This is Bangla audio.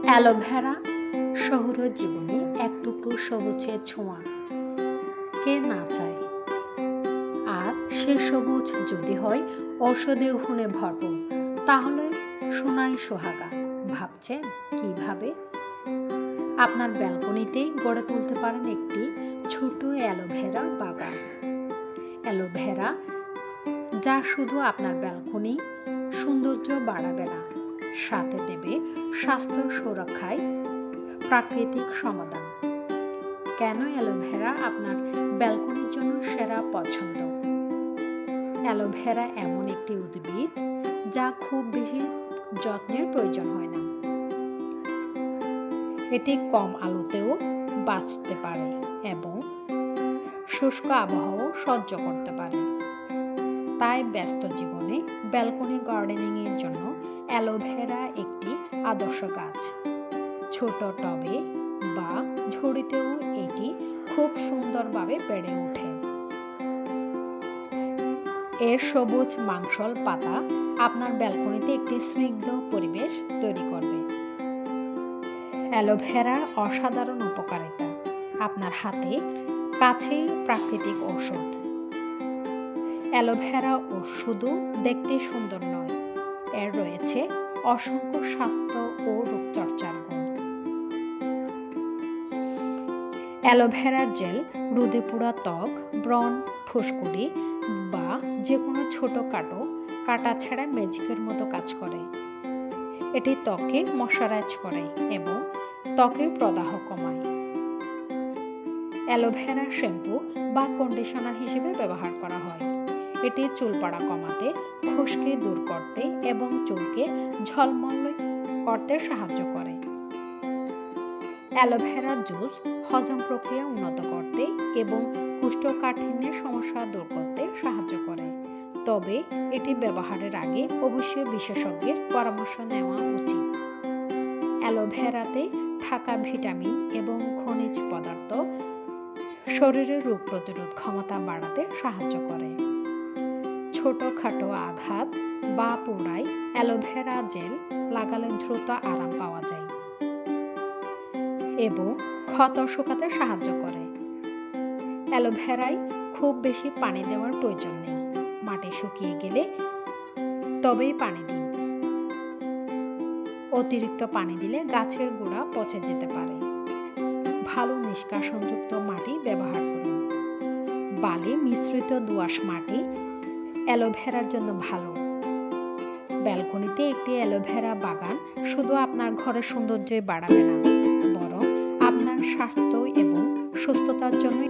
অ্যালোভেরা শহুরে জীবনে এক টুকরো সবুজের ছোঁয়া কে না চায়। আর সে সবুজ যদি হয় ঔষধি গুণে ভরপুর, তাহলে সোনাই সোহাগা। ভাবছেন কিভাবে আপনার ব্যালকনিতেই গড়ে তুলতে পারেন একটি ছোট অ্যালোভেরা বাগান। অ্যালোভেরা যা শুধু আপনার ব্যালকনি সৌন্দর্য বাড়াবে না, সাথে দেবে স্বাস্থ্য সুরক্ষায় প্রাকৃতিক সমাধান। কেন অ্যালোভেরা আপনার ব্যালকনির জন্য সেরা পছন্দ? অ্যালোভেরা এমন একটি উদ্ভিদ যা খুব বেশি যত্নের প্রয়োজন হয় না। এটি কম আলোতেও বাঁচতে পারে এবং শুষ্ক আবহাওয়াও সহ্য করতে পারে। তাই ব্যস্ত জীবনে ব্যালকনি গার্ডেনিংয়ের জন্য অ্যালোভেরা একটি আদর্শ গাছ। ছোট টবে বা ঝুড়িতেও এটি খুব সুন্দরভাবে বেড়ে ওঠে। এর সবুজ মাংসল পাতা আপনার ব্যালকনিতে একটি স্নিগ্ধ পরিবেশ তৈরি করবে। অ্যালোভেরার অসাধারণ উপকারিতা আপনার হাতে কাছেই প্রাকৃতিক ঔষধ। অ্যালোভেরা শুধু দেখতে সুন্দর নয়, এর রয়েছে অসংখ্য স্বাস্থ্য ও রূপচর্চার গুণ। অ্যালোভেরার জেল রোদে পোড়া ত্বক, ব্রণ, ফুসকুড়ি বা যে কোনো ছোটোখাটো কাটাছেঁড়া ম্যাজিকের মতো কাজ করে। এটি ত্বককে ময়শ্চারাইজ করে এবং ত্বকের প্রদাহ কমায়। অ্যালোভেরা শ্যাম্পু বা কন্ডিশনার হিসেবে ব্যবহার করা হয়। এটি চুল পড়া কমাতে, খুশকি দূর করতে এবং চুলকে ঝলমল করতে সাহায্য করে। অ্যালোভেরা জুস হজম প্রক্রিয়া উন্নত করতে এবং কোষ্ঠকাঠিন্যের সমস্যা দূর করতে সাহায্য করে। তবে এটি ব্যবহারের আগে অবশ্যই বিশেষজ্ঞের পরামর্শ নেওয়া উচিত। অ্যালোভেরাতে থাকা ভিটামিন এবং খনিজ পদার্থ শরীরের রোগ প্রতিরোধ ক্ষমতা বাড়াতে সাহায্য করে। ছোটখাটো আঘাত বা পোড়ায় অ্যালোভেরা জেল লাগালে দ্রুত আরাম পাওয়া যায় এবং ক্ষত শুকাতে সাহায্য করে। অ্যালোভেরায় খুব বেশি পানি দেওয়ার প্রয়োজন নেই। মাটি শুকিয়ে গেলে তবেই পানি দিন। অতিরিক্ত পানি দিলে গাছের গোড়া পচে যেতে পারে। ভালো নিষ্কাশনযুক্ত মাটি ব্যবহার করুন। বালি মিশ্রিত দোআঁশ মাটি অ্যালোভেরার জন্য ভালো। ব্যালকনিতে একটি অ্যালোভেরা বাগান শুধু আপনার ঘরের সৌন্দর্যই বাড়াবে না, বরং আপনার স্বাস্থ্য এবং সুস্থতার জন্য